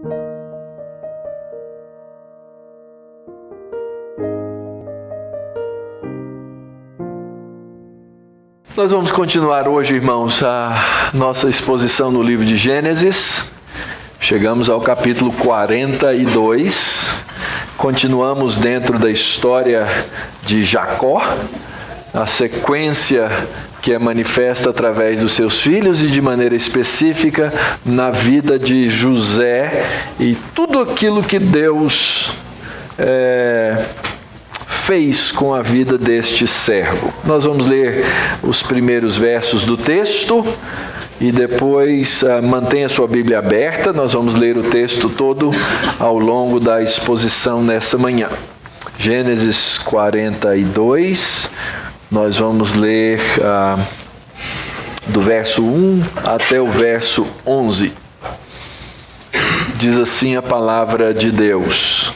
Nós vamos continuar hoje, irmãos, a nossa exposição no livro de Gênesis. Chegamos ao capítulo 42. Continuamos dentro da história de Jacó, a sequência que é manifesta através dos seus filhos e de maneira específica na vida de José e tudo aquilo que Deus fez com a vida deste servo. Nós vamos ler os primeiros versos do texto e depois mantenha sua Bíblia aberta. Nós vamos ler o texto todo ao longo da exposição nessa manhã. Gênesis 42, nós vamos ler do verso 1 até o verso 11. Diz assim a palavra de Deus: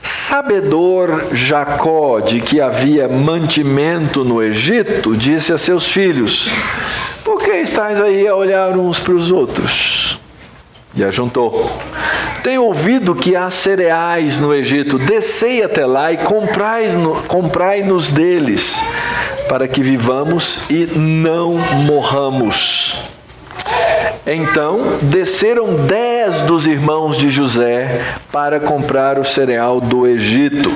Sabedor Jacó de que havia mantimento no Egito, disse a seus filhos: por que estáis aí a olhar uns para os outros? E ajuntou: tenho ouvido que há cereais no Egito, descei até lá e comprai-nos deles, para que vivamos e não morramos. Então desceram 10 dos irmãos de José para comprar o cereal do Egito.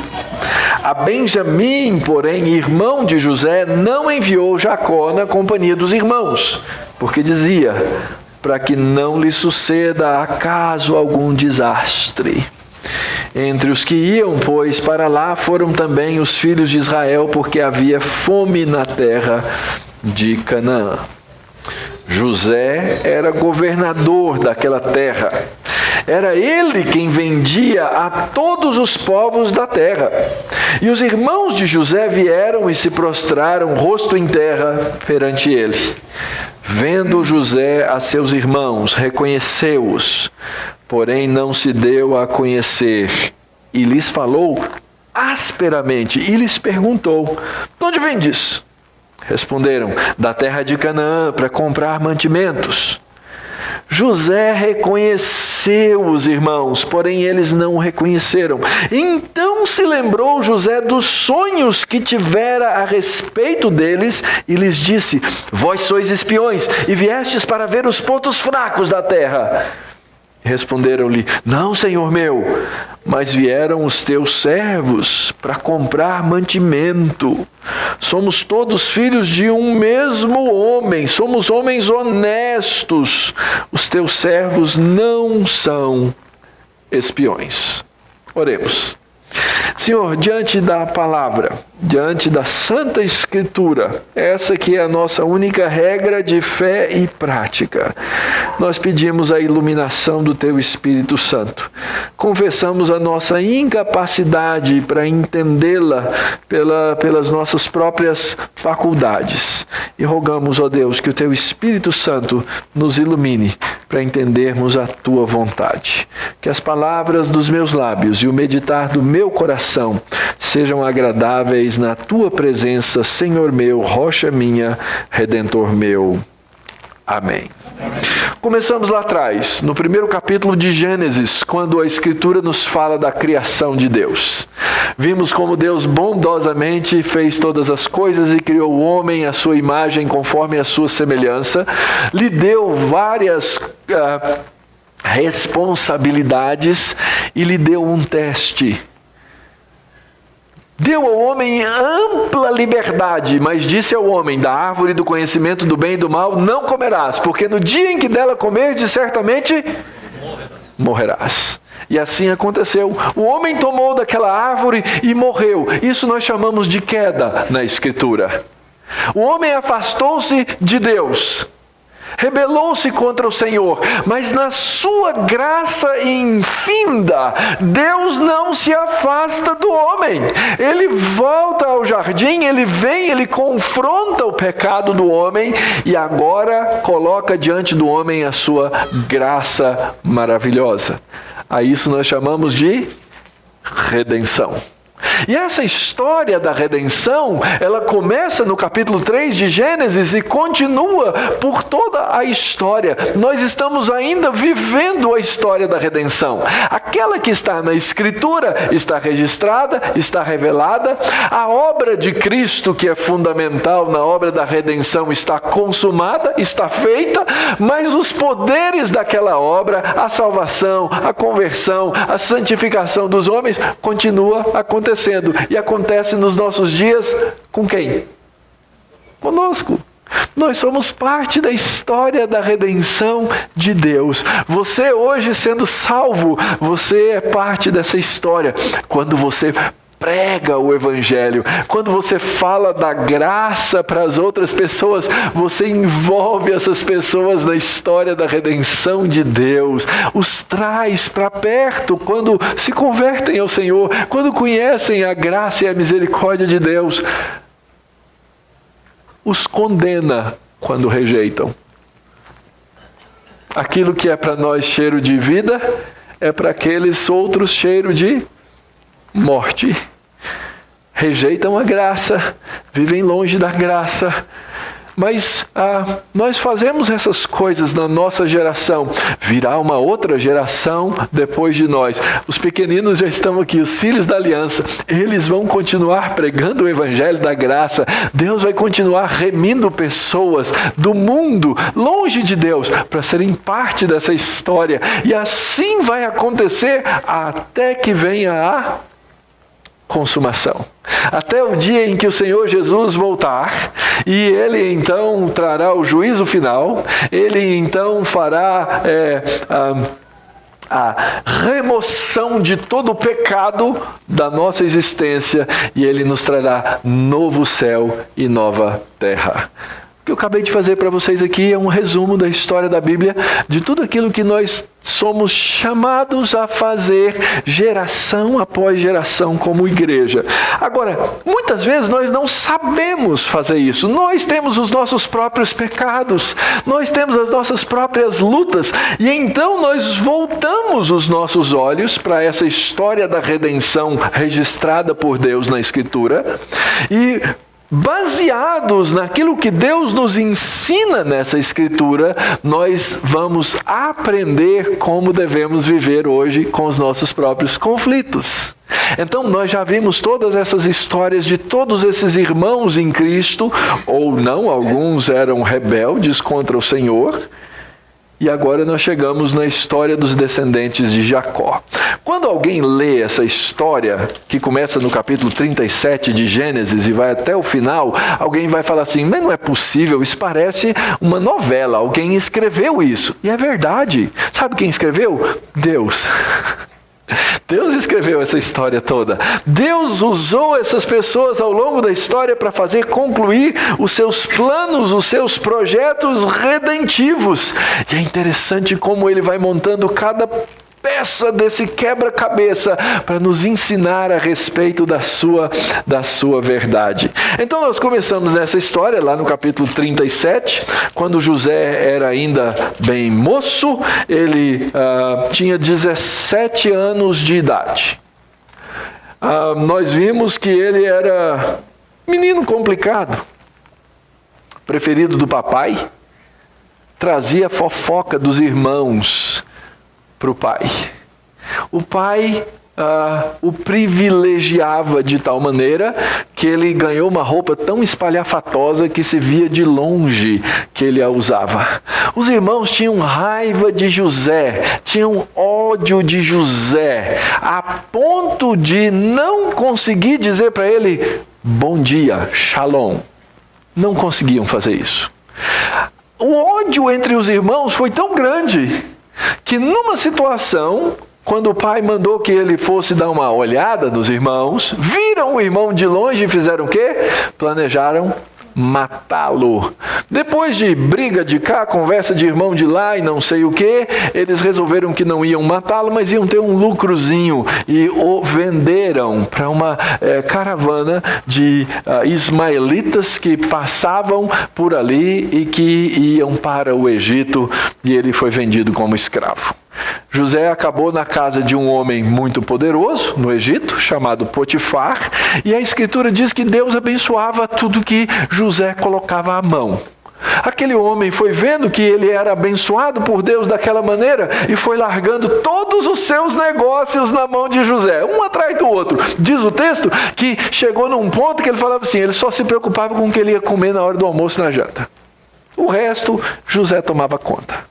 A Benjamim, porém, irmão de José, não enviou Jacó na companhia dos irmãos, porque dizia: para que não lhe suceda acaso algum desastre. Entre os que iam, pois, para lá foram também os filhos de Israel, porque havia fome na terra de Canaã. José era governador daquela terra. Era ele quem vendia a todos os povos da terra. E os irmãos de José vieram e se prostraram, rosto em terra, perante ele. Vendo José a seus irmãos, reconheceu-os, porém não se deu a conhecer, e lhes falou asperamente, e lhes perguntou: de onde vendes? Responderam: da terra de Canaã, para comprar mantimentos. José reconheceu os irmãos, porém eles não o reconheceram. Então se lembrou José dos sonhos que tivera a respeito deles e lhes disse: vós sois espiões e viestes para ver os pontos fracos da terra. Responderam-lhe: não, senhor meu, mas vieram os teus servos para comprar mantimento. Somos todos filhos de um mesmo homem, somos homens honestos. Os teus servos não são espiões. Oremos. Senhor, diante da palavra, diante da Santa Escritura, essa que é a nossa única regra de fé e prática, nós pedimos a iluminação do Teu Espírito Santo. Confessamos a nossa incapacidade para entendê-la pelas nossas próprias faculdades. E rogamos, ó Deus, que o Teu Espírito Santo nos ilumine para entendermos a Tua vontade. Que as palavras dos meus lábios e o meditar do meu coração sejam agradáveis na Tua presença, Senhor meu, rocha minha, Redentor meu. Amém. Começamos lá atrás, no primeiro capítulo de Gênesis, quando a Escritura nos fala da criação de Deus. Vimos como Deus bondosamente fez todas as coisas e criou o homem à sua imagem, conforme a sua semelhança. Lhe deu várias responsabilidades e lhe deu um teste. Deu ao homem ampla liberdade, mas disse ao homem: da árvore do conhecimento do bem e do mal não comerás, porque no dia em que dela comerdes, certamente morrerás. E assim aconteceu. O homem tomou daquela árvore e morreu. Isso nós chamamos de queda na Escritura. O homem afastou-se de Deus. Rebelou-se contra o Senhor, mas na sua graça infinda, Deus não se afasta do homem. Ele volta ao jardim, ele vem, ele confronta o pecado do homem e agora coloca diante do homem a sua graça maravilhosa. A isso nós chamamos de redenção. E essa história da redenção, ela começa no capítulo 3 de Gênesis e continua por toda a história. Nós estamos ainda vivendo a história da redenção. Aquela que está na Escritura está registrada, está revelada. A obra de Cristo, que é fundamental na obra da redenção, está consumada, está feita, mas os poderes daquela obra, a salvação, a conversão, a santificação dos homens, continua acontecendo. E acontece nos nossos dias com quem? Conosco. Nós somos parte da história da redenção de Deus. Você hoje sendo salvo, você é parte dessa história. Quando você prega o Evangelho, quando você fala da graça para as outras pessoas, você envolve essas pessoas na história da redenção de Deus, os traz para perto quando se convertem ao Senhor, quando conhecem a graça e a misericórdia de Deus. Os condena quando rejeitam. Aquilo que é para nós cheiro de vida, é para aqueles outros cheiro de morte. Rejeitam a graça, vivem longe da graça. Mas nós fazemos essas coisas na nossa geração. Virá uma outra geração depois de nós. Os pequeninos já estão aqui, os filhos da aliança. Eles vão continuar pregando o evangelho da graça. Deus vai continuar remindo pessoas do mundo, longe de Deus, para serem parte dessa história. E assim vai acontecer até que venha a consumação. Até o dia em que o Senhor Jesus voltar, e Ele então trará o juízo final, Ele então fará a remoção de todo o pecado da nossa existência, e Ele nos trará novo céu e nova terra. O que eu acabei de fazer para vocês aqui é um resumo da história da Bíblia, de tudo aquilo que nós somos chamados a fazer geração após geração como igreja. Agora, muitas vezes nós não sabemos fazer isso. Nós temos os nossos próprios pecados, nós temos as nossas próprias lutas, e então nós voltamos os nossos olhos para essa história da redenção registrada por Deus na Escritura, e baseados naquilo que Deus nos ensina nessa Escritura, nós vamos aprender como devemos viver hoje com os nossos próprios conflitos. Então nós já vimos todas essas histórias de todos esses irmãos em Cristo, ou não, alguns eram rebeldes contra o Senhor. E agora nós chegamos na história dos descendentes de Jacó. Quando alguém lê essa história, que começa no capítulo 37 de Gênesis e vai até o final, alguém vai falar assim, mas não é possível, isso parece uma novela, alguém escreveu isso. E é verdade. Sabe quem escreveu? Deus. Deus escreveu essa história toda. Deus usou essas pessoas ao longo da história para fazer concluir os seus planos, os seus projetos redentivos. E é interessante como Ele vai montando cada peça desse quebra-cabeça para nos ensinar a respeito da sua verdade. Então nós começamos nessa história lá no capítulo 37, quando José era ainda bem moço, ele tinha 17 anos de idade. Nós vimos que ele era menino complicado, preferido do papai, trazia fofoca dos irmãos para o pai. O pai o privilegiava de tal maneira que ele ganhou uma roupa tão espalhafatosa que se via de longe que ele a usava. Os irmãos tinham raiva de José, tinham ódio de José, a ponto de não conseguir dizer para ele, bom dia, shalom. Não conseguiam fazer isso. O ódio entre os irmãos foi tão grande que numa situação, quando o pai mandou que ele fosse dar uma olhada nos irmãos, viram o irmão de longe e fizeram o quê? Planejaram matá-lo. Depois de briga de cá, conversa de irmão de lá e não sei o quê, eles resolveram que não iam matá-lo, mas iam ter um lucrozinho e o venderam para uma caravana de ismaelitas que passavam por ali e que iam para o Egito, e ele foi vendido como escravo. José acabou na casa de um homem muito poderoso no Egito, chamado Potifar, e a Escritura diz que Deus abençoava tudo que José colocava à mão. Aquele homem foi vendo que ele era abençoado por Deus daquela maneira e foi largando todos os seus negócios na mão de José, um atrás do outro. Diz o texto que chegou num ponto que ele falava assim, ele só se preocupava com o que ele ia comer na hora do almoço e na janta. O resto, José tomava conta.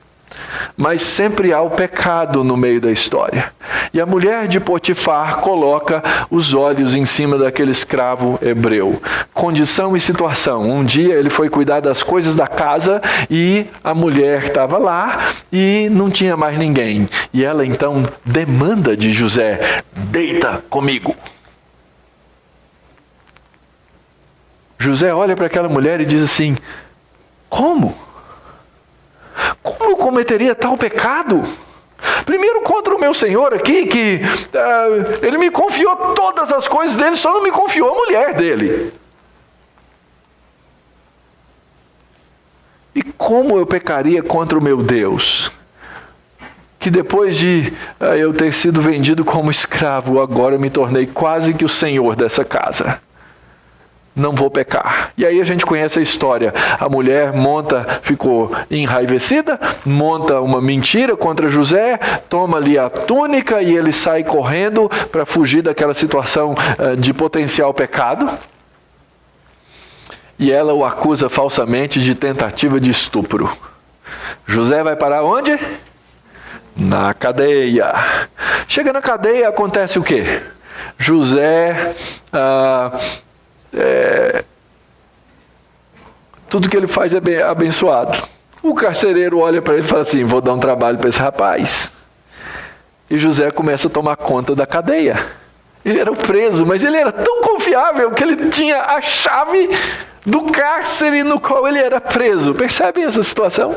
Mas sempre há o pecado no meio da história. E a mulher de Potifar coloca os olhos em cima daquele escravo hebreu. Condição e situação. Um dia ele foi cuidar das coisas da casa e a mulher estava lá e não tinha mais ninguém. E ela então demanda de José, deita comigo. José olha para aquela mulher e diz assim, como? Como eu cometeria tal pecado? Primeiro contra o meu Senhor aqui, que ele me confiou todas as coisas dele, só não me confiou a mulher dele. E como eu pecaria contra o meu Deus? Que depois de eu ter sido vendido como escravo, agora eu me tornei quase que o senhor dessa casa. Não vou pecar. E aí a gente conhece a história. A mulher ficou enraivecida, monta uma mentira contra José, toma ali a túnica e ele sai correndo para fugir daquela situação de potencial pecado. E ela o acusa falsamente de tentativa de estupro. José vai parar onde? Na cadeia. Chega na cadeia, acontece o quê? José... tudo que ele faz é abençoado. O carcereiro olha para ele e fala assim, vou dar um trabalho para esse rapaz. E José começa a tomar conta da cadeia. Ele era o preso, mas ele era tão confiável que ele tinha a chave do cárcere no qual ele era preso. Percebem essa situação?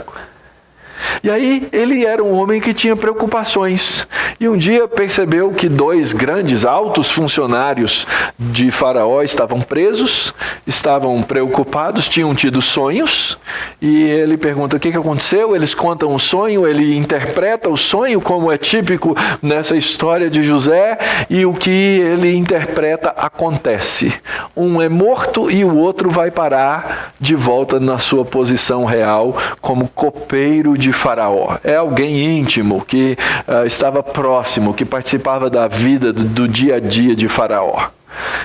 E aí ele era um homem que tinha preocupações. E um dia percebeu que 2 grandes altos funcionários de Faraó estavam presos, estavam preocupados, tinham tido sonhos. E ele pergunta o que aconteceu, eles contam o sonho, ele interpreta o sonho como é típico nessa história de José. E o que ele interpreta acontece. Um é morto e o outro vai parar de volta na sua posição real como copeiro de Faraó. É alguém íntimo que estava próximo, que participava da vida, do dia a dia de Faraó.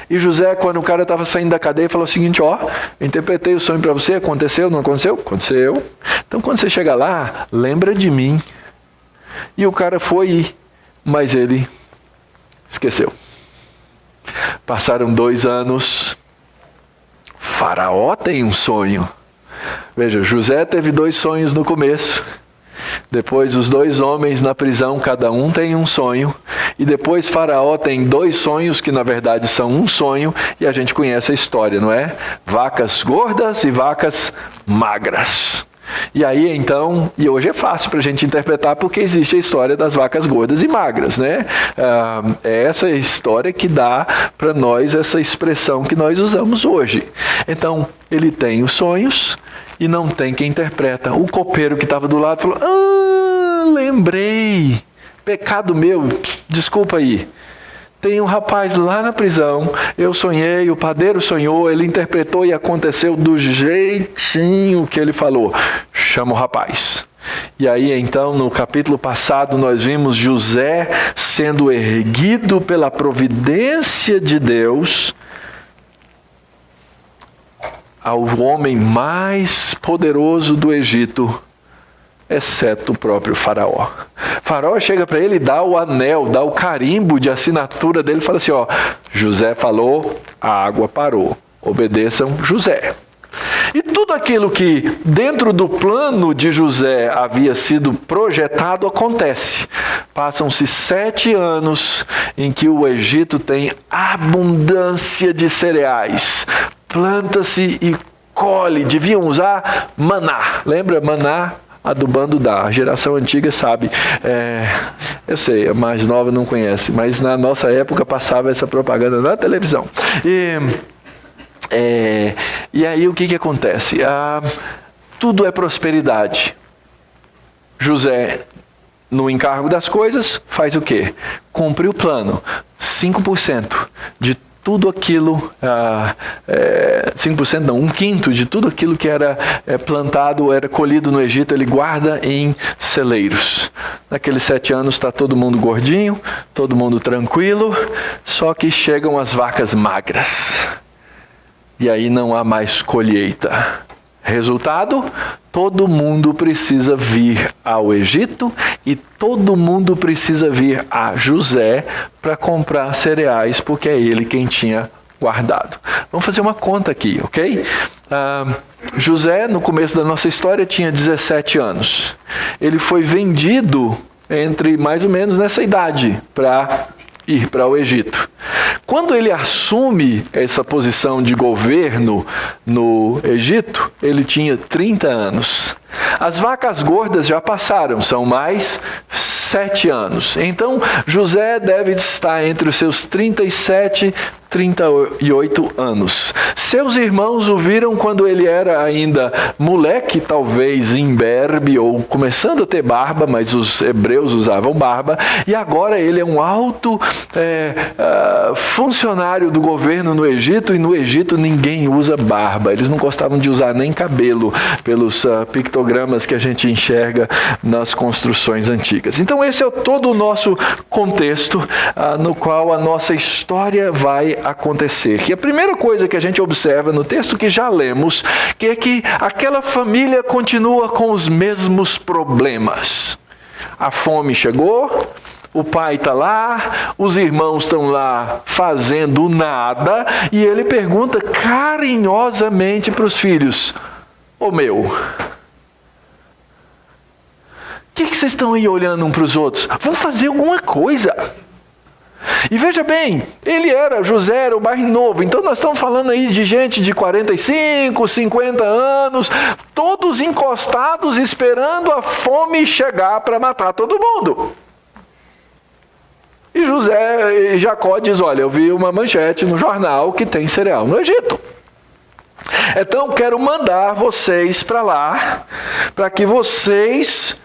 E José, quando o cara estava saindo da cadeia, falou o seguinte, eu interpretei o sonho para você, aconteceu, não aconteceu? Aconteceu. Então quando você chegar lá, lembra de mim. E o cara foi ir, mas ele esqueceu. Passaram 2 anos, Faraó tem um sonho. Veja, José teve 2 sonhos no começo. Depois os 2 homens na prisão, cada um tem um sonho. E depois Faraó tem 2 sonhos que na verdade são um sonho. E a gente conhece a história, não é? Vacas gordas e vacas magras. E aí então, e hoje é fácil para a gente interpretar porque existe a história das vacas gordas e magras, né? É essa história que dá para nós essa expressão que nós usamos hoje. Então, ele tem os sonhos e não tem quem interpreta. O copeiro que estava do lado falou, lembrei, pecado meu, desculpa aí. Tem um rapaz lá na prisão, eu sonhei, o padeiro sonhou, ele interpretou e aconteceu do jeitinho que ele falou. Chama o rapaz. E aí então no capítulo passado nós vimos José sendo erguido pela providência de Deus ao homem mais poderoso do Egito, exceto o próprio Faraó. Faraó chega para ele e dá o anel, dá o carimbo de assinatura dele e fala assim, José falou, a água parou, obedeçam José. E tudo aquilo que dentro do plano de José havia sido projetado acontece. Passam-se 7 anos em que o Egito tem abundância de cereais. Planta-se e colhe. Deviam usar maná. Lembra maná? Adubando dá. A geração antiga sabe. Eu sei, a mais nova não conhece. Mas na nossa época passava essa propaganda na televisão. E aí o que acontece? Tudo é prosperidade. José no encargo das coisas, faz o quê? Cumpre o plano. 5% de tudo aquilo, 5% não, 1/5 de tudo aquilo que era plantado, era colhido no Egito, ele guarda em celeiros. Naqueles 7 anos está todo mundo gordinho, todo mundo tranquilo, só que chegam as vacas magras. E aí não há mais colheita. Resultado, todo mundo precisa vir ao Egito e todo mundo precisa vir a José para comprar cereais, porque é ele quem tinha guardado. Vamos fazer uma conta aqui, ok? José, no começo da nossa história, tinha 17 anos. Ele foi vendido entre mais ou menos nessa idade para ir para o Egito. Quando ele assume essa posição de governo no Egito, ele tinha 30 anos. As vacas gordas já passaram, são mais 7 anos. Então, José deve estar entre os seus 37 e 38 anos. Seus irmãos o viram quando ele era ainda moleque, talvez imberbe ou começando a ter barba, mas os hebreus usavam barba, e agora ele é um alto funcionário do governo no Egito, e no Egito ninguém usa barba. Eles não gostavam de usar nem cabelo, pelos pictogramas que a gente enxerga nas construções antigas. Então esse é todo o nosso contexto no qual a nossa história vai acontecer. E a primeira coisa que a gente observa no texto que já lemos, que é que aquela família continua com os mesmos problemas. A fome chegou, o pai está lá, os irmãos estão lá fazendo nada, e ele pergunta carinhosamente para os filhos: ô meu, o que vocês estão aí olhando um para os outros? Vamos fazer alguma coisa. E veja bem, José era o mais novo, então nós estamos falando aí de gente de 45, 50 anos, todos encostados esperando a fome chegar para matar todo mundo. E Jacó diz: olha, eu vi uma manchete no jornal que tem cereal no Egito. Então quero mandar vocês para lá, para que vocês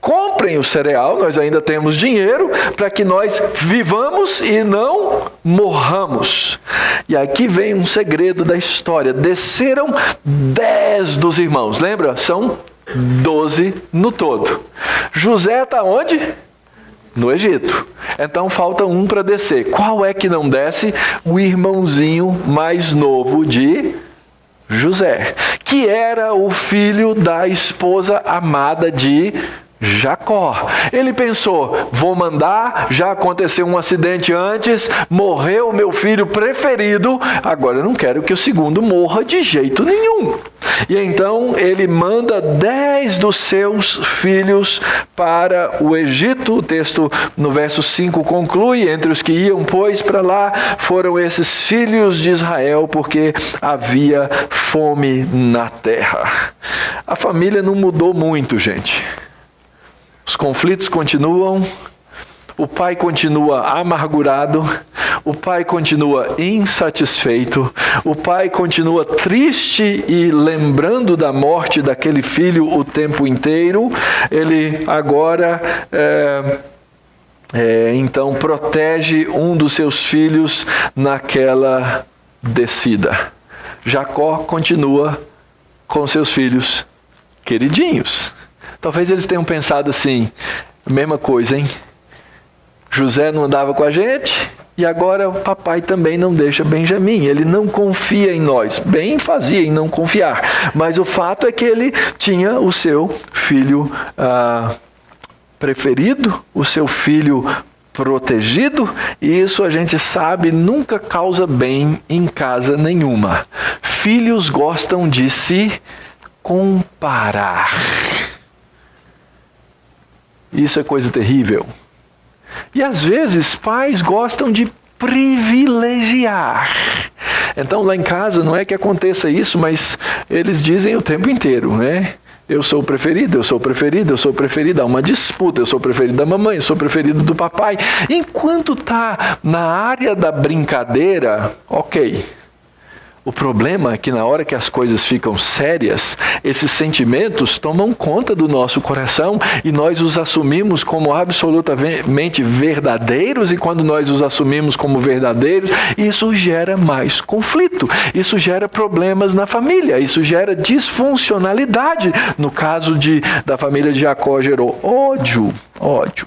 comprem o cereal, nós ainda temos dinheiro, para que nós vivamos e não morramos. E aqui vem um segredo da história. Desceram 10 dos irmãos, lembra? São 12 no todo. José está onde? No Egito. Então falta um para descer. Qual é que não desce? O irmãozinho mais novo de José, que era o filho da esposa amada de Jacó. Ele pensou: vou mandar, já aconteceu um acidente antes, morreu o meu filho preferido, agora eu não quero que o segundo morra de jeito nenhum. E então ele manda 10 dos seus filhos para o Egito. O texto no verso 5 conclui: entre os que iam, pois, para lá, foram esses filhos de Israel, porque havia fome na terra. A família não mudou muito, gente. Os conflitos continuam, o pai continua amargurado, o pai continua insatisfeito, o pai continua triste e lembrando da morte daquele filho o tempo inteiro. Ele agora então protege um dos seus filhos naquela descida. Jacó continua com seus filhos queridinhos. Talvez eles tenham pensado assim: mesma coisa, hein? José não andava com a gente e agora o papai também não deixa Benjamim. Ele não confia em nós. Bem fazia em não confiar. Mas o fato é que ele tinha o seu filho preferido, o seu filho protegido, e isso a gente sabe nunca causa bem em casa nenhuma. Filhos gostam de se comparar. Isso é coisa terrível. E às vezes pais gostam de privilegiar. Então lá em casa não é que aconteça isso, mas eles dizem o tempo inteiro, né? Eu sou o preferido, eu sou o preferido, eu sou o preferido. Há uma disputa, eu sou o preferido da mamãe, eu sou o preferido do papai. Enquanto está na área da brincadeira, ok. O problema é que na hora que as coisas ficam sérias, esses sentimentos tomam conta do nosso coração e nós os assumimos como absolutamente verdadeiros, e quando nós os assumimos como verdadeiros, isso gera mais conflito, isso gera problemas na família, isso gera disfuncionalidade. No caso da família de Jacó, gerou ódio.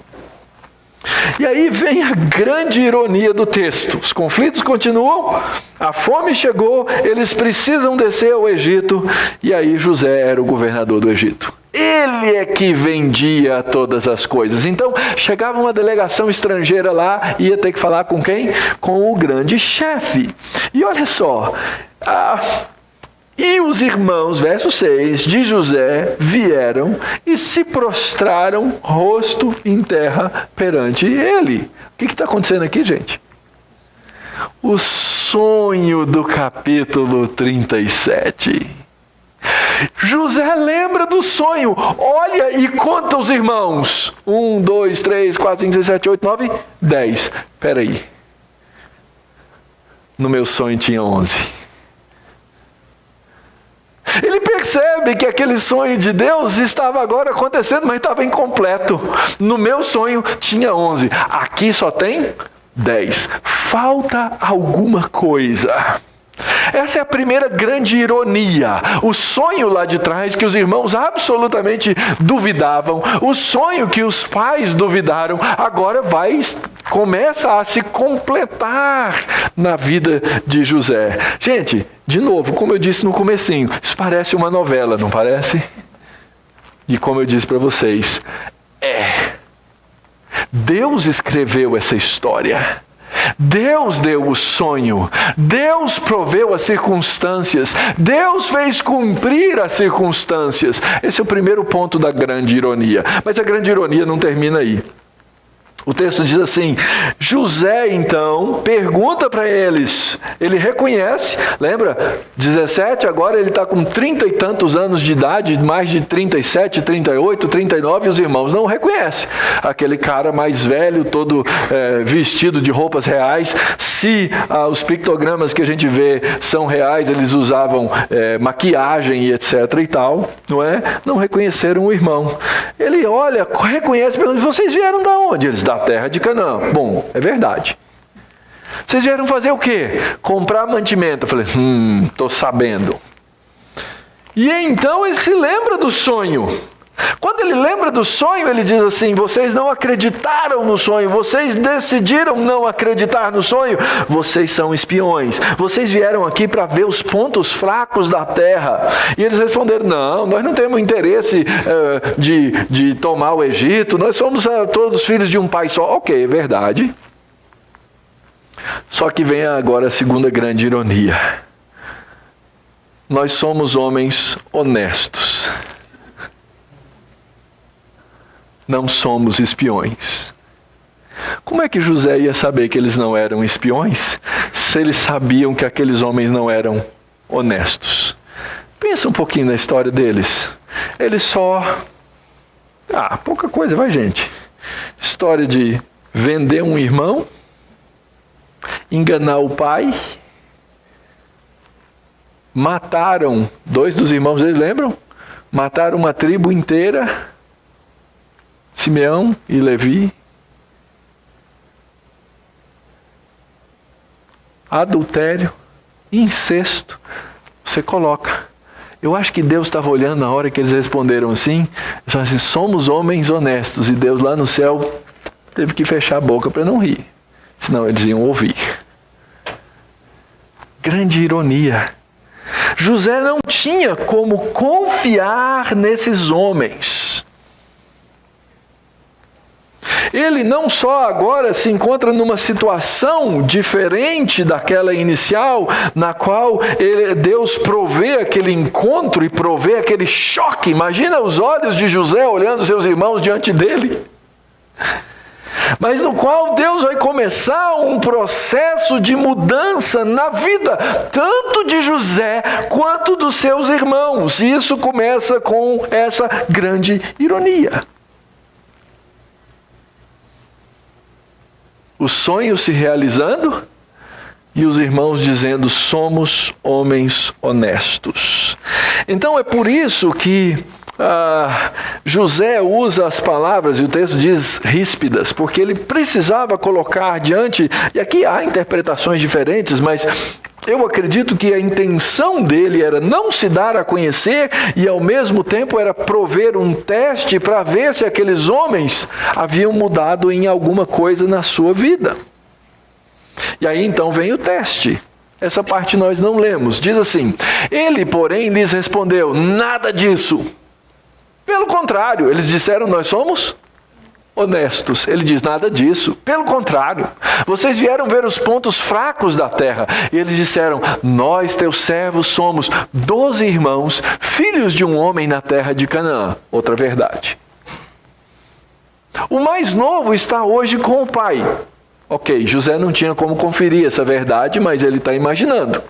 E aí vem a grande ironia do texto. Os conflitos continuam, a fome chegou, eles precisam descer ao Egito, e aí José era o governador do Egito. Ele é que vendia todas as coisas. Então, chegava uma delegação estrangeira lá, ia ter que falar com quem? Com o grande chefe. E olha só, e os irmãos, verso 6, de José vieram e se prostraram rosto em terra perante ele. O que está acontecendo aqui, gente? O sonho do capítulo 37. José lembra do sonho, olha e conta os irmãos. 1, 2, 3, 4, 5, 6, 7, 8, 9, 10. Espera aí. No meu sonho tinha 11. Ele percebe que aquele sonho de Deus estava agora acontecendo, mas estava incompleto. No meu sonho tinha 11. Aqui só tem 10. Falta alguma coisa. Essa é a primeira grande ironia. O sonho lá de trás que os irmãos absolutamente duvidavam, o sonho que os pais duvidaram, agora começa a se completar na vida de José. Gente, de novo, como eu disse no comecinho, isso parece uma novela, não parece? E como eu disse para vocês, Deus escreveu essa história. Deus deu o sonho, Deus proveu as circunstâncias, Deus fez cumprir as circunstâncias. Esse é o primeiro ponto da grande ironia. Mas a grande ironia não termina aí. O texto diz assim, José então pergunta para eles, ele reconhece, lembra? 17, agora ele está com 30 e tantos anos de idade, mais de 37, 38, 39, e os irmãos não o reconhecem. Aquele cara mais velho, todo vestido de roupas reais. Se os pictogramas que a gente vê são reais, eles usavam maquiagem e etc e tal, não é? Não reconheceram o irmão. Ele olha, reconhece, pergunta, vocês vieram de onde? Eles, da terra de Canaã. Bom, é verdade. Vocês vieram fazer o quê? Comprar mantimento. Eu falei, estou sabendo. E então ele se lembra do sonho. Quando ele lembra do sonho, ele diz assim, vocês não acreditaram no sonho, vocês decidiram não acreditar no sonho, vocês são espiões, vocês vieram aqui para ver os pontos fracos da terra. E eles responderam, não, nós não temos interesse de tomar o Egito, nós somos todos filhos de um pai só. Ok, é verdade. Só que vem agora a segunda grande ironia. Nós somos homens honestos. Não somos espiões. Como é que José ia saber que eles não eram espiões, se eles sabiam que aqueles homens não eram honestos? Pensa um pouquinho na história deles. Eles só... pouca coisa, vai gente. História de vender um irmão, enganar o pai, mataram 2 dos irmãos deles, lembram? Mataram uma tribo inteira, Simeão e Levi. Adultério, incesto. Você coloca. Eu acho que Deus estava olhando na hora que eles responderam assim. Eles falaram assim, somos homens honestos. E Deus lá no céu teve que fechar a boca para não rir. Senão eles iam ouvir. Grande ironia. José não tinha como confiar nesses homens. Ele não só agora se encontra numa situação diferente daquela inicial, na qual Deus provê aquele encontro e provê aquele choque. Imagina os olhos de José olhando seus irmãos diante dele. Mas no qual Deus vai começar um processo de mudança na vida, tanto de José quanto dos seus irmãos. E isso começa com essa grande ironia. O sonho se realizando E os irmãos dizendo: somos homens honestos. Então é por isso que José usa as palavras, e o texto diz ríspidas, porque ele precisava colocar diante, e aqui há interpretações diferentes, mas eu acredito que a intenção dele era não se dar a conhecer e ao mesmo tempo era prover um teste para ver se aqueles homens haviam mudado em alguma coisa na sua vida. E aí então vem o teste. Essa parte nós não lemos. Diz assim: ele, porém, lhes respondeu: nada disso. Pelo contrário, eles disseram: nós somos honestos. Ele diz: nada disso. Pelo contrário, vocês vieram ver os pontos fracos da terra. E eles disseram: nós, teus servos, somos 12 irmãos, filhos de um homem na terra de Canaã. Outra verdade. O mais novo está hoje com o pai. Ok, José não tinha como conferir essa verdade, mas ele está imaginando.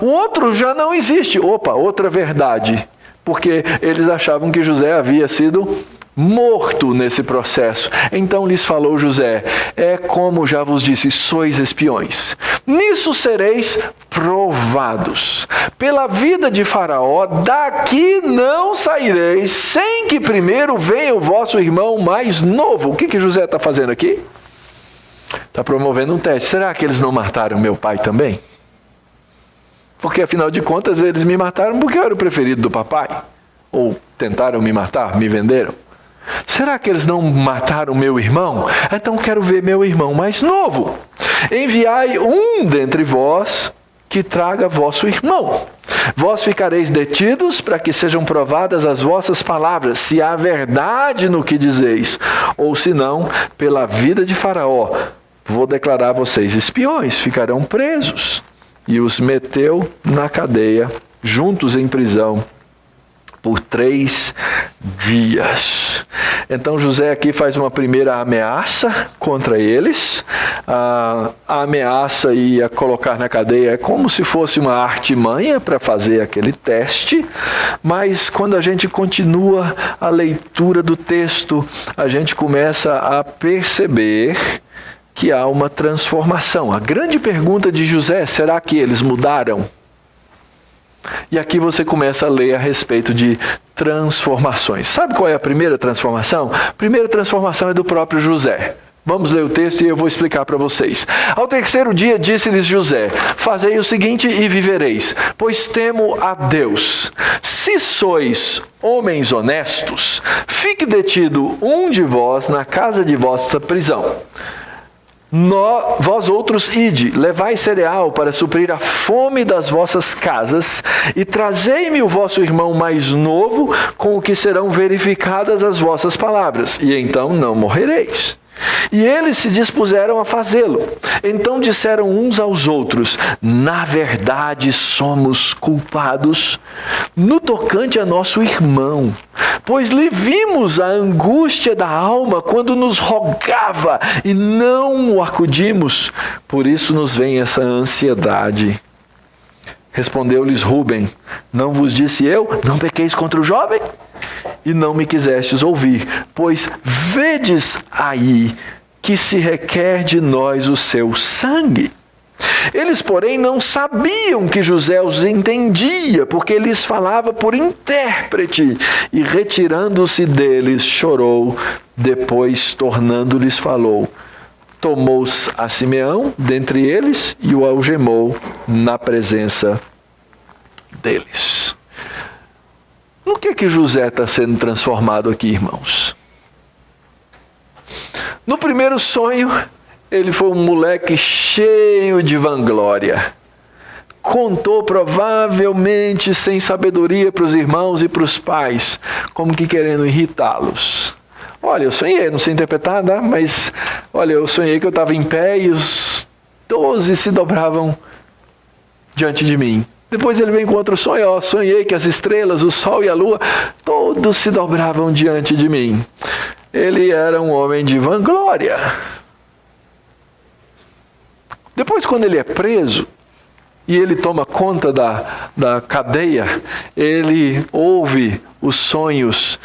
O outro já não existe. Opa, outra verdade. Porque eles achavam que José havia sido morto nesse processo. Então lhes falou José: é como já vos disse, sois espiões. Nisso sereis provados. Pela vida de Faraó, daqui não saireis, sem que primeiro venha o vosso irmão mais novo. O que José está fazendo aqui? Está promovendo um teste. Será que eles não mataram meu pai também? Porque afinal de contas eles me mataram porque eu era o preferido do papai. Ou tentaram me matar, me venderam. Será que eles não mataram meu irmão? Então quero ver meu irmão mais novo. Enviai um dentre vós que traga vosso irmão. Vós ficareis detidos para que sejam provadas as vossas palavras, se há verdade no que dizeis, ou se não, pela vida de Faraó, vou declarar vocês espiões, ficarão presos. E os meteu na cadeia, juntos em prisão, por 3 dias. Então José aqui faz uma primeira ameaça contra eles. A ameaça ia colocar na cadeia é como se fosse uma artimanha para fazer aquele teste, mas quando a gente continua a leitura do texto, a gente começa a perceber que há uma transformação. A grande pergunta de José: será que eles mudaram? E aqui você começa a ler a respeito de transformações. Sabe qual é a primeira transformação? A primeira transformação é do próprio José. Vamos ler o texto e eu vou explicar para vocês. Ao 3º dia disse-lhes José: fazei o seguinte e vivereis, pois temo a Deus. Se sois homens honestos, fique detido um de vós na casa de vossa prisão. Vós outros ide, levai cereal para suprir a fome das vossas casas, e trazei-me o vosso irmão mais novo, com o que serão verificadas as vossas palavras, e então não morrereis. E eles se dispuseram a fazê-lo. Então disseram uns aos outros: na verdade somos culpados no tocante a nosso irmão, pois lhe vimos a angústia da alma quando nos rogava e não o acudimos, por isso nos vem essa ansiedade. Respondeu-lhes Rúben: não vos disse eu, não pequeis contra o jovem? E não me quisestes ouvir, pois vedes aí que se requer de nós o seu sangue. Eles, porém, não sabiam que José os entendia, porque lhes falava por intérprete, e retirando-se deles, chorou, depois, tornando-lhes, falou. Tomou a Simeão dentre eles e o algemou na presença deles. No que José está sendo transformado aqui, irmãos? No primeiro sonho, ele foi um moleque cheio de vanglória. Contou provavelmente sem sabedoria para os irmãos e para os pais, como que querendo irritá-los. Olha, eu sonhei, não sei interpretar, né? Mas olha, eu sonhei que eu estava em pé e os 12 se dobravam diante de mim. Depois ele vem com outro sonho: ó, sonhei que as estrelas, o sol e a lua, todos se dobravam diante de mim. Ele era um homem de vanglória. Depois, quando ele é preso e ele toma conta da cadeia, ele ouve os sonhos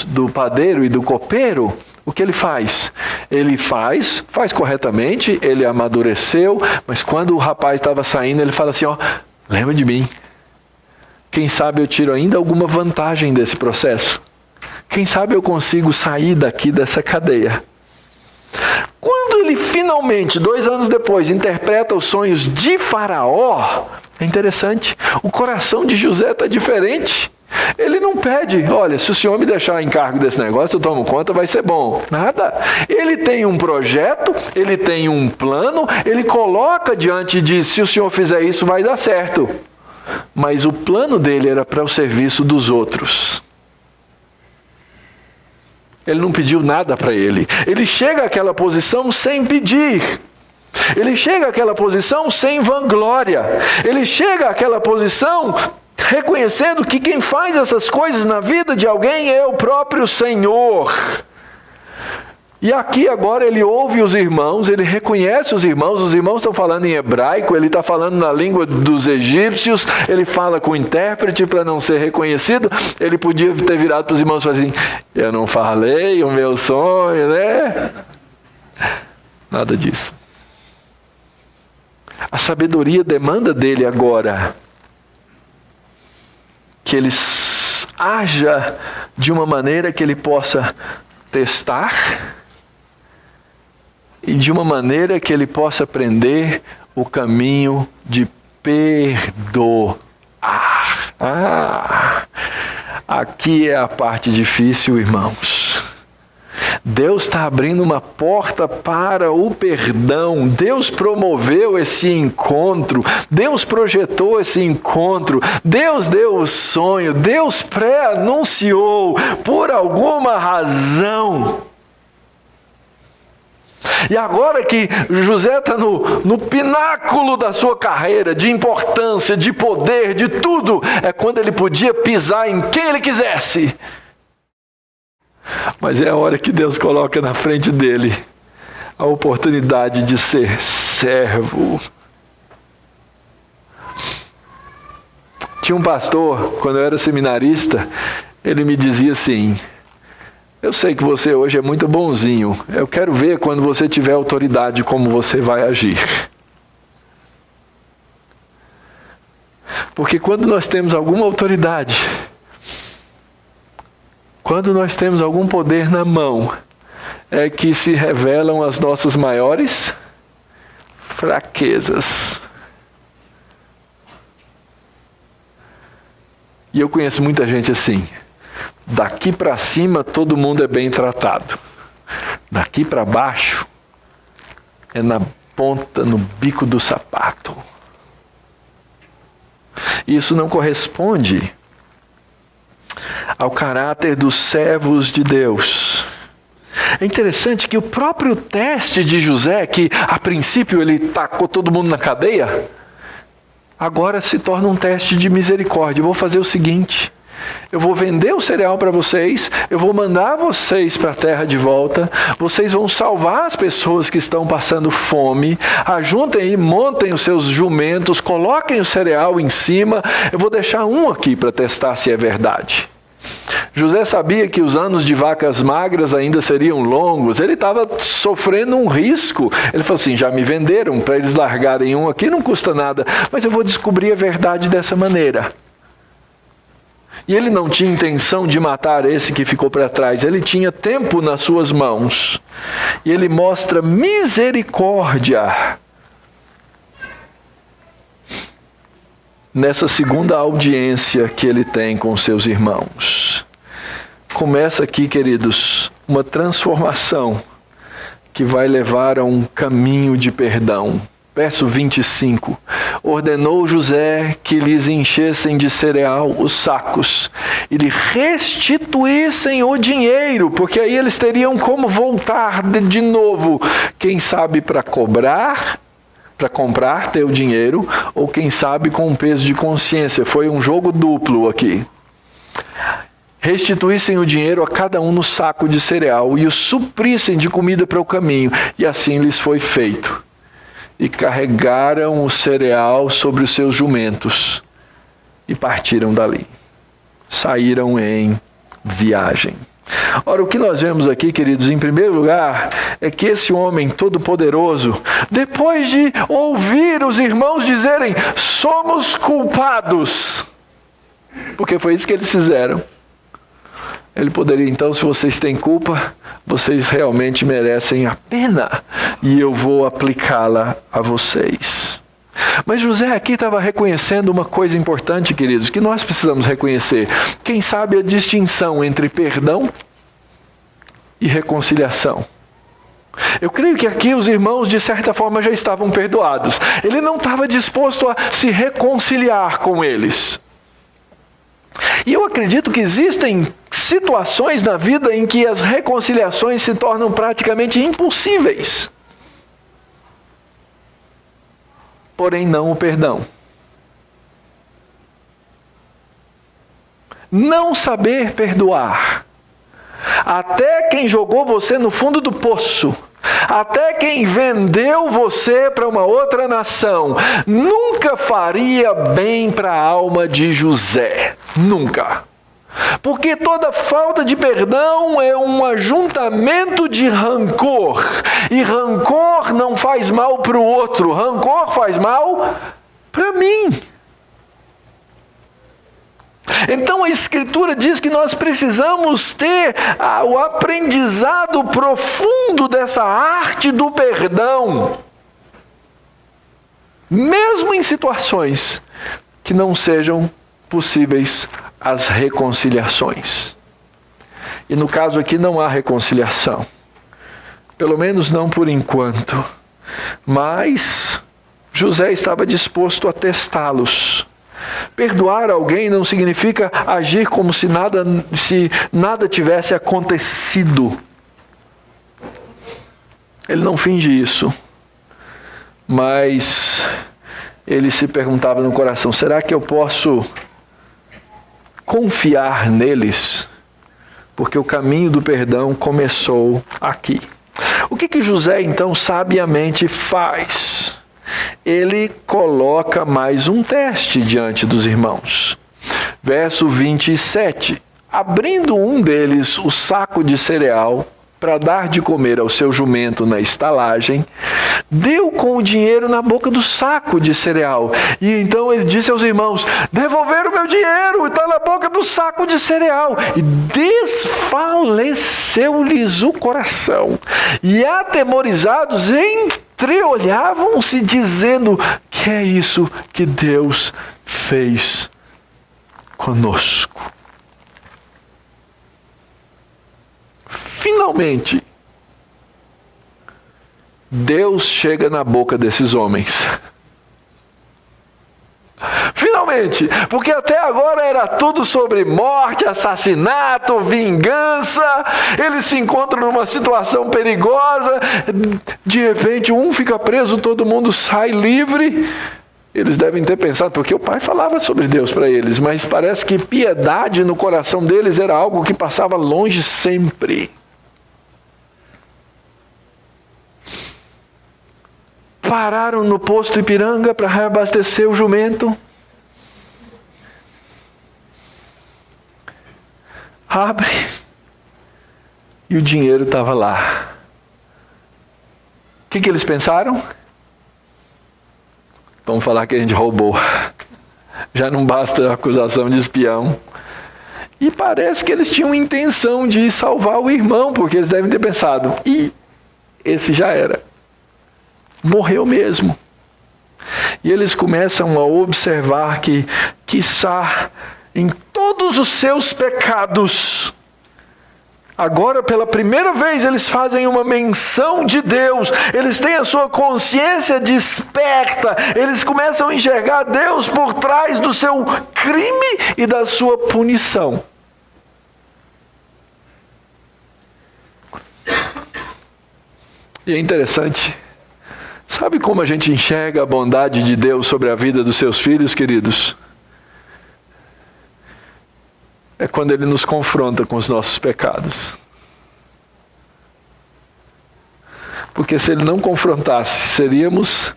do padeiro e do copeiro, o que ele faz? Ele faz corretamente, ele amadureceu, mas quando o rapaz estava saindo, ele fala assim, lembra de mim. Quem sabe eu tiro ainda alguma vantagem desse processo. Quem sabe eu consigo sair daqui dessa cadeia. Quando ele finalmente, 2 anos depois, interpreta os sonhos de Faraó, é interessante, o coração de José está diferente. Ele não pede, olha, se o senhor me deixar encargo desse negócio, eu tomo conta, vai ser bom. Nada. Ele tem um projeto, ele tem um plano, ele coloca diante de, se o senhor fizer isso, vai dar certo. Mas o plano dele era para o serviço dos outros. Ele não pediu nada para ele. Ele chega àquela posição sem pedir. Ele chega àquela posição sem vanglória. Ele chega àquela posição reconhecendo que quem faz essas coisas na vida de alguém é o próprio Senhor. E aqui agora ele ouve os irmãos, ele reconhece os irmãos estão falando em hebraico, ele está falando na língua dos egípcios, ele fala com o intérprete para não ser reconhecido. Ele podia ter virado para os irmãos e falar assim, eu não falei o meu sonho, né? Nada disso. A sabedoria demanda dele agora que ele haja de uma maneira que ele possa testar e de uma maneira que ele possa aprender o caminho de perdoar. Aqui é a parte difícil, irmãos. Deus está abrindo uma porta para o perdão. Deus promoveu esse encontro. Deus projetou esse encontro. Deus deu o sonho. Deus pré-anunciou por alguma razão. E agora que José está no pináculo da sua carreira, de importância, de poder, de tudo, é quando ele podia pisar em quem ele quisesse. Mas é a hora que Deus coloca na frente dele a oportunidade de ser servo. Tinha um pastor, quando eu era seminarista, ele me dizia assim, eu sei que você hoje é muito bonzinho, eu quero ver quando você tiver autoridade como você vai agir. Porque quando nós temos alguma autoridade, quando nós temos algum poder na mão, é que se revelam as nossas maiores fraquezas. E eu conheço muita gente assim. Daqui para cima todo mundo é bem tratado. Daqui para baixo é na ponta, no bico do sapato. Isso não corresponde ao caráter dos servos de Deus. É interessante que o próprio teste de José, que a princípio ele tacou todo mundo na cadeia, agora se torna um teste de misericórdia. Eu vou fazer o seguinte, eu vou vender o cereal para vocês, eu vou mandar vocês para a terra de volta, vocês vão salvar as pessoas que estão passando fome, ajuntem e montem os seus jumentos, coloquem o cereal em cima, eu vou deixar um aqui para testar se é verdade. José sabia que os anos de vacas magras ainda seriam longos, ele estava sofrendo um risco. Ele falou assim, já me venderam, para eles largarem um aqui não custa nada, mas eu vou descobrir a verdade dessa maneira. E ele não tinha intenção de matar esse que ficou para trás, ele tinha tempo nas suas mãos. E ele mostra misericórdia nessa segunda audiência que ele tem com seus irmãos. Começa aqui, queridos, uma transformação que vai levar a um caminho de perdão. Verso 25. Ordenou José que lhes enchessem de cereal os sacos e lhe restituíssem o dinheiro, porque aí eles teriam como voltar de novo, quem sabe para cobrar, para comprar, ter o dinheiro, ou quem sabe com um peso de consciência. Foi um jogo duplo aqui. Restituíssem o dinheiro a cada um no saco de cereal e o suprissem de comida para o caminho. E assim lhes foi feito. E carregaram o cereal sobre os seus jumentos e partiram dali. Saíram em viagem. Ora, o que nós vemos aqui, queridos, em primeiro lugar, é que esse homem todo-poderoso, depois de ouvir os irmãos dizerem, somos culpados, porque foi isso que eles fizeram, ele poderia então, se vocês têm culpa, vocês realmente merecem a pena, e eu vou aplicá-la a vocês. Mas José aqui estava reconhecendo uma coisa importante, queridos, que nós precisamos reconhecer. Quem sabe a distinção entre perdão e reconciliação. Eu creio que aqui os irmãos, de certa forma, já estavam perdoados. Ele não estava disposto a se reconciliar com eles. E eu acredito que existem situações na vida em que as reconciliações se tornam praticamente impossíveis. Porém, não o perdão. Não saber perdoar. Até quem jogou você no fundo do poço, até quem vendeu você para uma outra nação, nunca faria bem para a alma de José. Nunca. Porque toda falta de perdão é um ajuntamento de rancor. E rancor não faz mal para o outro. Rancor faz mal para mim. Então a Escritura diz que nós precisamos ter o aprendizado profundo dessa arte do perdão. Mesmo em situações que não sejam possíveis as reconciliações. E no caso aqui não há reconciliação. Pelo menos não por enquanto. Mas José estava disposto a testá-los. Perdoar alguém não significa agir como se nada tivesse acontecido. Ele não finge isso. Mas ele se perguntava no coração, será que eu posso confiar neles? Porque o caminho do perdão começou aqui. O que José então sabiamente faz? Ele coloca mais um teste diante dos irmãos. Verso 27. Abrindo um deles o saco de cereal para dar de comer ao seu jumento na estalagem, deu com o dinheiro na boca do saco de cereal. E então ele disse aos irmãos, devolveram o meu dinheiro, está na boca do saco de cereal. E desfaleceu-lhes o coração. E atemorizados, entreolhavam-se dizendo, que é isso que Deus fez conosco. Finalmente, Deus chega na boca desses homens. Finalmente, porque até agora era tudo sobre morte, assassinato, vingança. Eles se encontram numa situação perigosa. De repente, um fica preso, todo mundo sai livre. Eles devem ter pensado, porque o pai falava sobre Deus para eles, mas parece que piedade no coração deles era algo que passava longe sempre. Pararam no posto Ipiranga para reabastecer o jumento. Abre. E o dinheiro estava lá. O que eles pensaram? Vamos falar que a gente roubou. Já não basta a acusação de espião. E parece que eles tinham intenção de salvar o irmão, porque eles devem ter pensado, esse já era. Morreu mesmo. E eles começam a observar que, quiçá, em todos os seus pecados, agora pela primeira vez eles fazem uma menção de Deus, eles têm a sua consciência desperta, eles começam a enxergar Deus por trás do seu crime e da sua punição. E é interessante. Sabe como a gente enxerga a bondade de Deus sobre a vida dos seus filhos, queridos? É quando Ele nos confronta com os nossos pecados. Porque se Ele não confrontasse, seríamos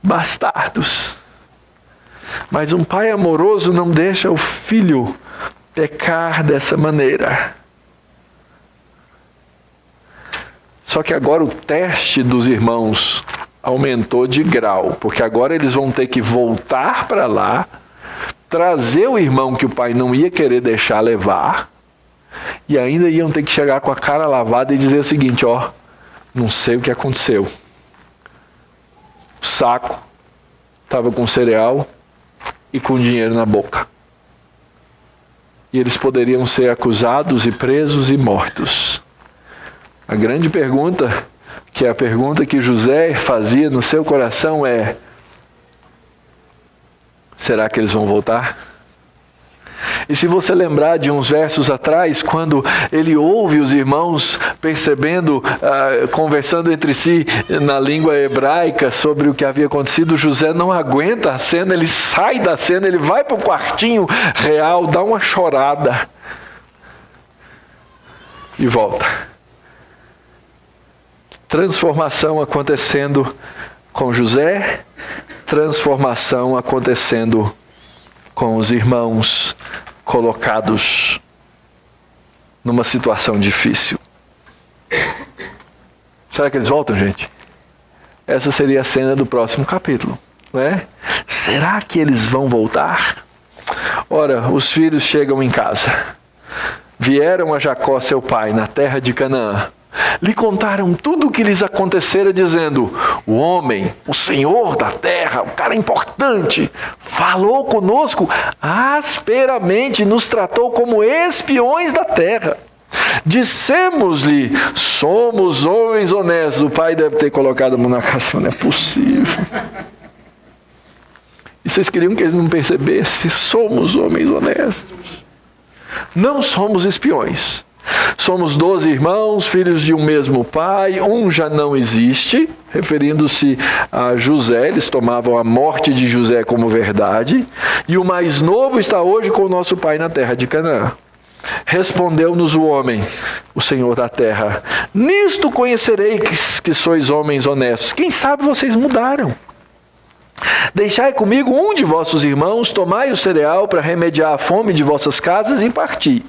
bastardos. Mas um pai amoroso não deixa o filho pecar dessa maneira. Só que agora o teste dos irmãos aumentou de grau, porque agora eles vão ter que voltar para lá, trazer o irmão que o pai não ia querer deixar levar, e ainda iam ter que chegar com a cara lavada e dizer o seguinte: ó, não sei o que aconteceu. O saco estava com cereal e com dinheiro na boca. E eles poderiam ser acusados e presos e mortos. A grande pergunta, que é a pergunta que José fazia no seu coração, é: será que eles vão voltar? E se você lembrar de uns versos atrás, quando ele ouve os irmãos percebendo, conversando entre si na língua hebraica sobre o que havia acontecido, José não aguenta a cena, ele sai da cena, ele vai para o quartinho real, dá uma chorada e volta. Transformação acontecendo com José, transformação acontecendo com os irmãos colocados numa situação difícil. Será que eles voltam, gente? Essa seria a cena do próximo capítulo, não é? Será que eles vão voltar? Ora, os filhos chegam em casa. Vieram a Jacó, seu pai, na terra de Canaã. Lhe contaram tudo o que lhes acontecera, dizendo: o homem, o senhor da terra, o cara importante, falou conosco asperamente, nos tratou como espiões da terra. Dissemos-lhe: somos homens honestos. O pai deve ter colocado a mão na cara, não é possível. E vocês queriam que ele não percebesse? Somos homens honestos. Não somos espiões. Somos 12 irmãos, filhos de um mesmo pai, um já não existe, referindo-se a José, eles tomavam a morte de José como verdade, e o mais novo está hoje com o nosso pai na terra de Canaã. Respondeu-nos o homem, o Senhor da terra: nisto conhecereis que sois homens honestos. Quem sabe vocês mudaram. Deixai comigo um de vossos irmãos, tomai o cereal para remediar a fome de vossas casas e parti.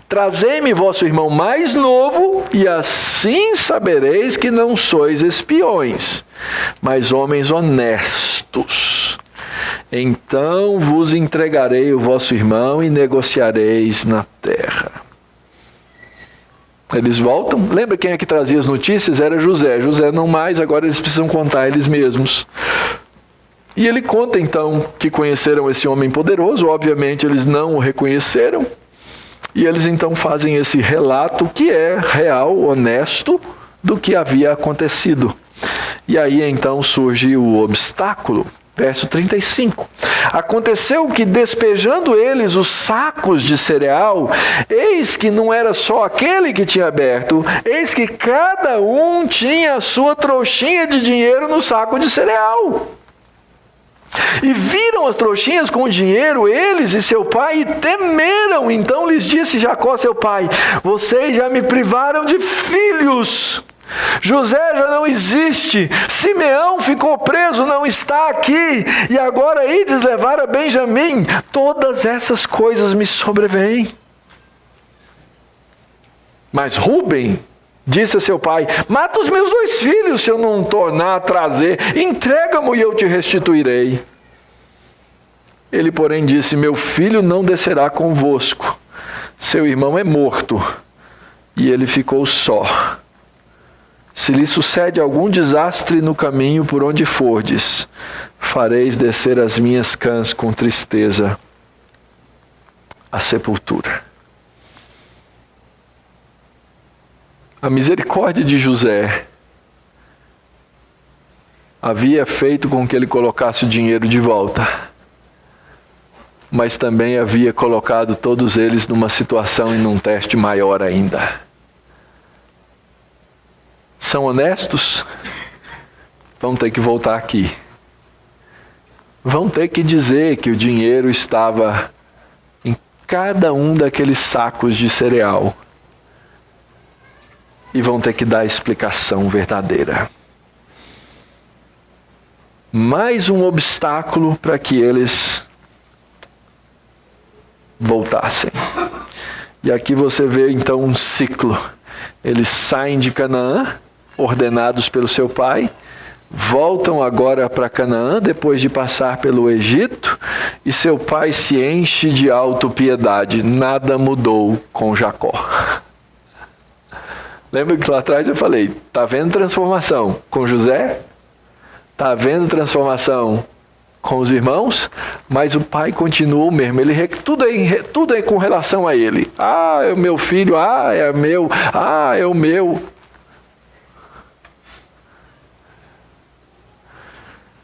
Trazei-me vosso irmão mais novo, e assim sabereis que não sois espiões, mas homens honestos. Então vos entregarei o vosso irmão e negociareis na terra. Eles voltam. Lembra quem é que trazia as notícias? Era José. José não mais, agora eles precisam contar eles mesmos. E ele conta então que conheceram esse homem poderoso. Obviamente eles não o reconheceram. E eles então fazem esse relato que é real, honesto, do que havia acontecido. E aí então surge o obstáculo. Verso 35. Aconteceu que, despejando eles os sacos de cereal, eis que não era só aquele que tinha aberto, eis que cada um tinha a sua trouxinha de dinheiro no saco de cereal. E viram as trouxinhas com o dinheiro, eles e seu pai, e temeram. Então lhes disse Jacó, seu pai: vocês já me privaram de filhos. José já não existe, Simeão ficou preso, não está aqui, e agora ides levar a Benjamim. Todas essas coisas me sobrevêm. Mas Rúben disse a seu pai: mata os meus 2 filhos, se eu não tornar a trazer, entrega-mo e eu te restituirei. Ele, porém, disse: meu filho não descerá convosco, seu irmão é morto, e ele ficou só. Se lhe sucede algum desastre no caminho por onde fordes, fareis descer as minhas cãs com tristeza à sepultura. A misericórdia de José havia feito com que ele colocasse o dinheiro de volta, mas também havia colocado todos eles numa situação e num teste maior ainda. São honestos? Vão ter que voltar aqui. Vão ter que dizer que o dinheiro estava em cada um daqueles sacos de cereal. E vão ter que dar a explicação verdadeira. Mais um obstáculo para que eles voltassem. E aqui você vê então um ciclo. Eles saem de Canaã, ordenados pelo seu pai, voltam agora para Canaã, depois de passar pelo Egito, e seu pai se enche de autopiedade. Nada mudou com Jacó. Lembra que lá atrás eu falei, está havendo transformação com José? Está havendo transformação com os irmãos? Mas o pai continua o mesmo. Tudo é com relação a ele. Ah, é o meu filho. Ah, é meu. Ah, é o meu.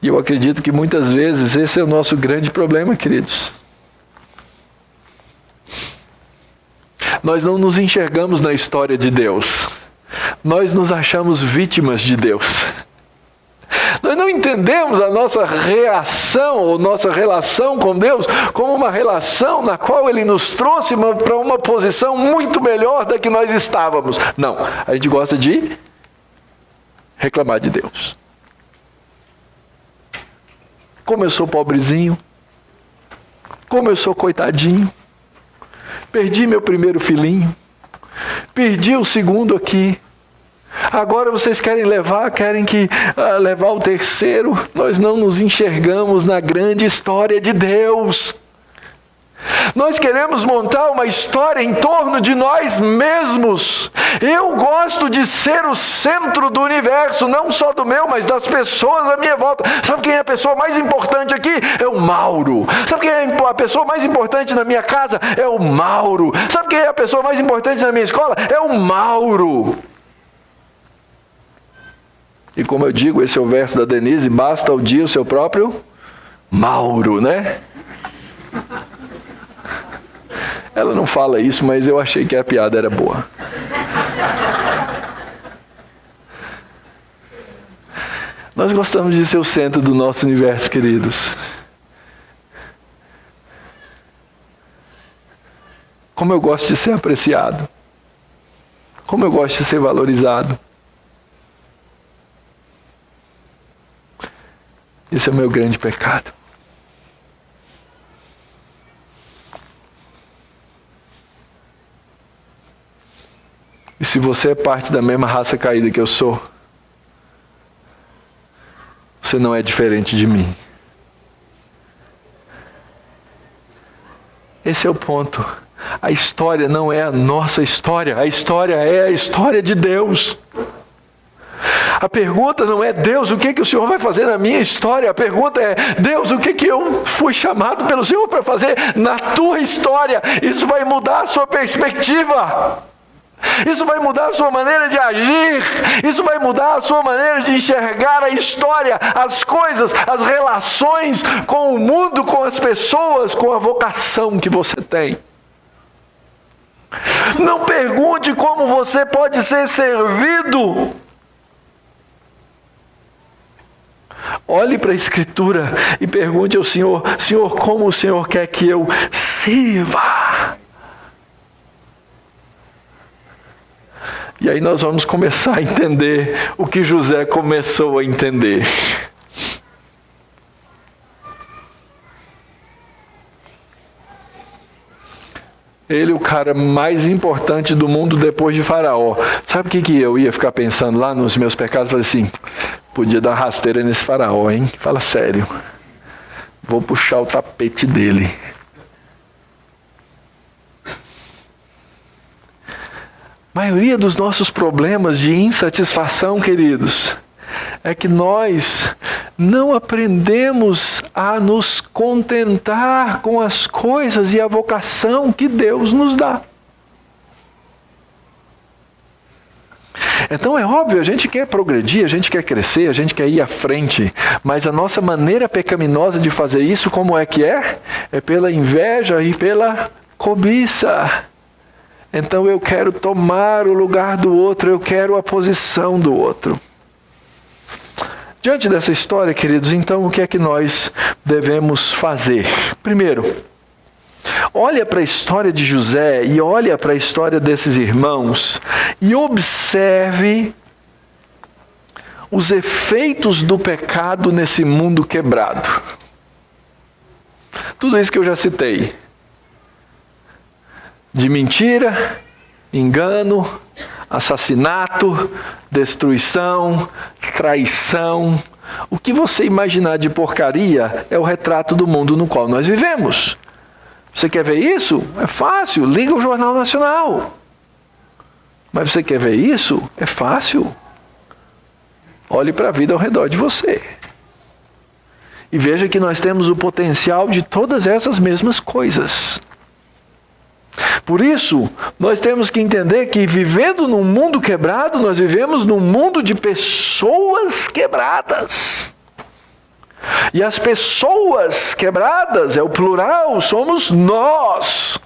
E eu acredito que muitas vezes esse é o nosso grande problema, queridos. Nós não nos enxergamos na história de Deus. Nós nos achamos vítimas de Deus. Nós não entendemos a nossa reação ou nossa relação com Deus como uma relação na qual Ele nos trouxe para uma posição muito melhor da que nós estávamos. Não, a gente gosta de reclamar de Deus. Como eu sou pobrezinho, como eu sou coitadinho, perdi meu primeiro filhinho, perdi o segundo aqui, agora vocês querem levar o terceiro. Nós não nos enxergamos na grande história de Deus. Nós queremos montar uma história em torno de nós mesmos. Eu gosto de ser o centro do universo, não só do meu, mas das pessoas à minha volta. Sabe quem é a pessoa mais importante aqui? É o Mauro. Sabe quem é a pessoa mais importante na minha casa? É o Mauro. Sabe quem é a pessoa mais importante na minha escola? É o Mauro. E como eu digo, esse é o verso da Denise, basta o dia o seu próprio Mauro, né? Ela não fala isso, mas eu achei que a piada era boa. Nós gostamos de ser o centro do nosso universo, queridos. Como eu gosto de ser apreciado. Como eu gosto de ser valorizado. Esse é o meu grande pecado. E se você é parte da mesma raça caída que eu sou, você não é diferente de mim. Esse é o ponto. A história não é a nossa história. A história é a história de Deus. A pergunta não é, Deus, o que o Senhor vai fazer na minha história? A pergunta é, Deus, o que eu fui chamado pelo Senhor para fazer na tua história? Isso vai mudar a sua perspectiva. Isso vai mudar a sua maneira de agir. Isso vai mudar a sua maneira de enxergar a história, as coisas, as relações com o mundo, com as pessoas, com a vocação que você tem. Não pergunte como você pode ser servido. Olhe para a Escritura e pergunte ao Senhor, Senhor, como o Senhor quer que eu sirva? E aí nós vamos começar a entender o que José começou a entender. Ele, o cara mais importante do mundo depois de Faraó. Sabe o que eu ia ficar pensando lá nos meus pecados? Falei assim, podia dar rasteira nesse Faraó, hein? Fala sério. Vou puxar o tapete dele. A maioria dos nossos problemas de insatisfação, queridos, é que nós não aprendemos a nos contentar com as coisas e a vocação que Deus nos dá. Então é óbvio, a gente quer progredir, a gente quer crescer, a gente quer ir à frente, mas a nossa maneira pecaminosa de fazer isso, como é que é? É pela inveja e pela cobiça. Então eu quero tomar o lugar do outro, eu quero a posição do outro. Diante dessa história, queridos, então o que é que nós devemos fazer? Primeiro, olha para a história de José e olha para a história desses irmãos e observe os efeitos do pecado nesse mundo quebrado. Tudo isso que eu já citei. De mentira, engano, assassinato, destruição, traição. O que você imaginar de porcaria é o retrato do mundo no qual nós vivemos. Você quer ver isso? É fácil, liga o Jornal Nacional. Mas você quer ver isso? É fácil. Olhe para a vida ao redor de você. E veja que nós temos o potencial de todas essas mesmas coisas. Por isso, nós temos que entender que vivendo num mundo quebrado, nós vivemos num mundo de pessoas quebradas. E as pessoas quebradas, é o plural, somos nós.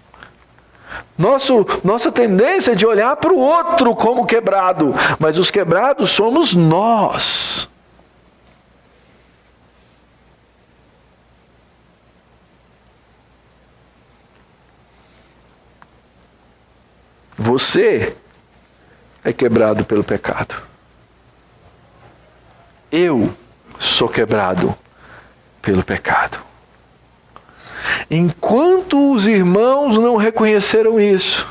Nossa tendência é de olhar para o outro como quebrado, mas os quebrados somos nós. Você é quebrado pelo pecado. Eu sou quebrado pelo pecado. Enquanto os irmãos não reconheceram isso,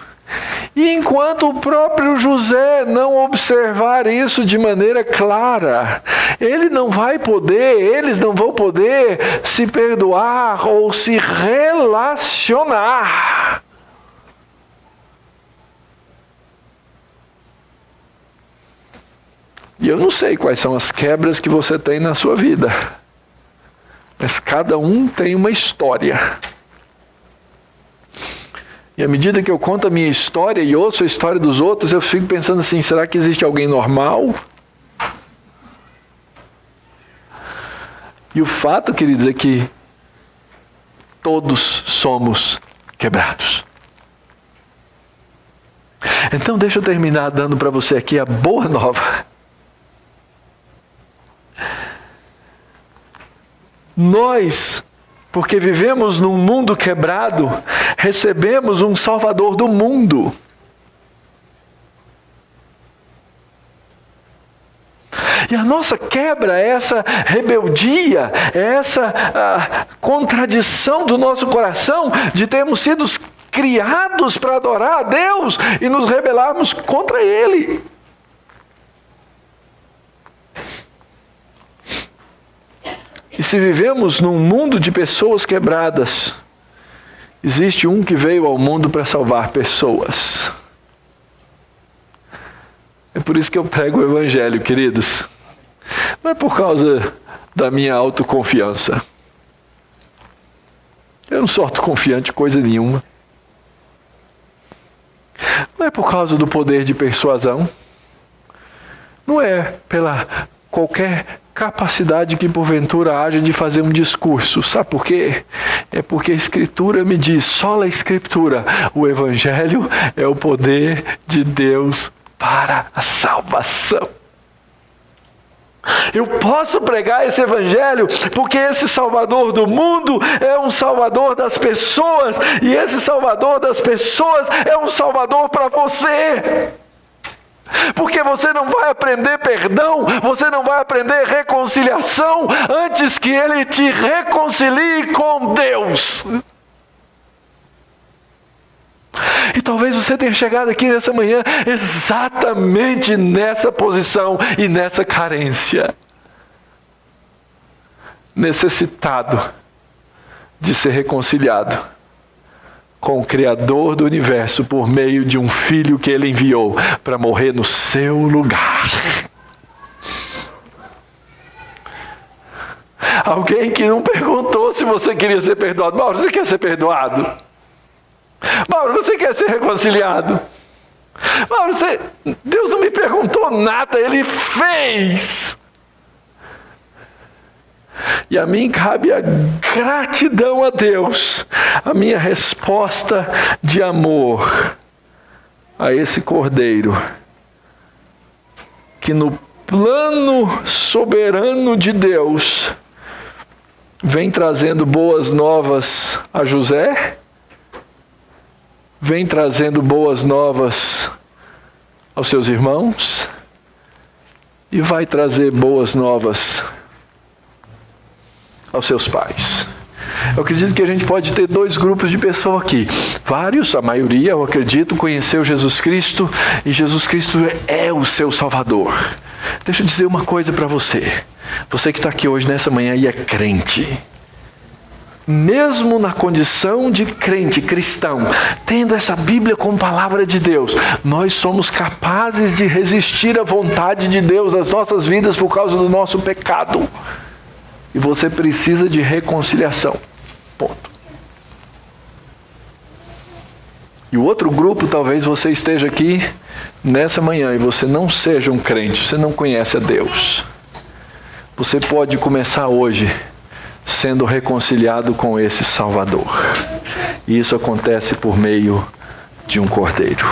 e enquanto o próprio José não observar isso de maneira clara, eles não vão poder se perdoar ou se relacionar. E eu não sei quais são as quebras que você tem na sua vida, mas cada um tem uma história. E à medida que eu conto a minha história e ouço a história dos outros, eu fico pensando assim, será que existe alguém normal? E o fato, queridos, é que todos somos quebrados. Então deixa eu terminar dando para você aqui a boa nova. Nós, porque vivemos num mundo quebrado, recebemos um Salvador do mundo. E a nossa quebra, essa rebeldia, essa contradição do nosso coração de termos sido criados para adorar a Deus e nos rebelarmos contra Ele. E se vivemos num mundo de pessoas quebradas, existe um que veio ao mundo para salvar pessoas. É por isso que eu prego o Evangelho, queridos. Não é por causa da minha autoconfiança. Eu não sou autoconfiante coisa nenhuma. Não é por causa do poder de persuasão. Não é pela qualquer capacidade que porventura haja de fazer um discurso. Sabe por quê? É porque a Escritura me diz, sola a Escritura, o Evangelho é o poder de Deus para a salvação. Eu posso pregar esse Evangelho porque esse Salvador do mundo é um Salvador das pessoas, e esse Salvador das pessoas é um Salvador para você. Porque você não vai aprender perdão, você não vai aprender reconciliação antes que Ele te reconcilie com Deus. E talvez você tenha chegado aqui nessa manhã exatamente nessa posição e nessa carência. Necessitado de ser reconciliado com o Criador do Universo por meio de um Filho que Ele enviou para morrer no seu lugar. Alguém que não perguntou se você queria ser perdoado. Mauro, você quer ser perdoado? Mauro, você quer ser reconciliado? Mauro, Deus não me perguntou nada, Ele fez. E a mim cabe a gratidão a Deus, a minha resposta de amor a esse Cordeiro, que no plano soberano de Deus vem trazendo boas novas a José, vem trazendo boas novas aos seus irmãos e vai trazer boas novas aos seus pais. Eu acredito que a gente pode ter dois grupos de pessoas aqui. Vários, a maioria, eu acredito, conheceu Jesus Cristo e Jesus Cristo é o seu Salvador. Deixa eu dizer uma coisa para você. Você que está aqui hoje nessa manhã e é crente. Mesmo na condição de crente, cristão, tendo essa Bíblia como palavra de Deus, nós somos capazes de resistir à vontade de Deus nas nossas vidas por causa do nosso pecado. E você precisa de reconciliação. Ponto. E o outro grupo, talvez você esteja aqui nessa manhã e você não seja um crente, você não conhece a Deus. Você pode começar hoje sendo reconciliado com esse Salvador. E isso acontece por meio de um cordeiro.